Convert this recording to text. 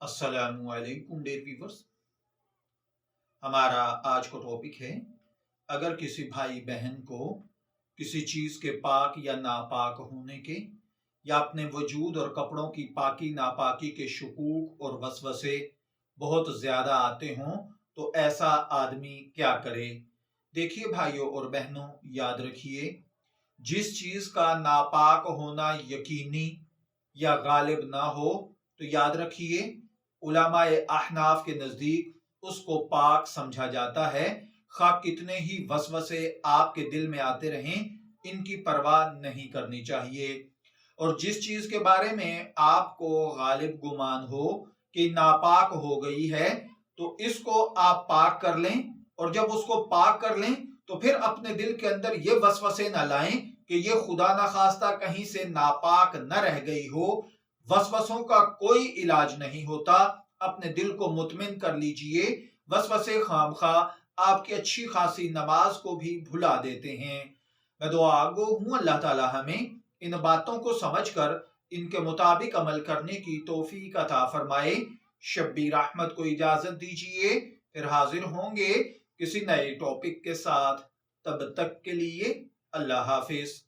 अस्सलामुअलैकुम dear viewers. हमारा आज का टॉपिक है, अगर किसी भाई बहन को किसी चीज़ के पाक या नापाक होने के या अपने वजूद और कपड़ों की पाकी नापाकी के शकूक और वसवसे बहुत ज़्यादा आते हों तो ऐसा आदमी क्या करे। देखिए भाइयों और बहनों, याद रखिए, जिस चीज़ का नापाक होना यकीनी या गालिब ना हो तो याद रखिए उलमाए अहनाफ के नज़दीक उसको पाक समझा जाता है। खा कितने ही वसवसे आपके दिल में आते रहें, इनकी परवाह नहीं करनी चाहिए। और जिस चीज के बारे में आपको गालिब गुमान हो कि नापाक हो गई है तो इसको आप पाक कर लें, और जब उसको पाक कर लें तो फिर अपने दिल के अंदर ये वसवसे न लाएं कि ये खुदा न खास्ता कहीं से नापाक न रह गई हो। वसवसों का कोई इलाज नहीं होता। अपने दिल को मुतमिन कर लीजिए। वसवसे खामखा आपकी अच्छी खासी नमाज को भी भुला देते हैं। मैं दुआ गो हूं अल्लाह ताला हमें इन बातों को समझकर इनके मुताबिक अमल करने की तौफीक अता फरमाए। शब्बीर अहमद को इजाजत दीजिए, फिर हाजिर होंगे किसी नए टॉपिक के साथ। तब तक के लिए अल्लाह हाफिज।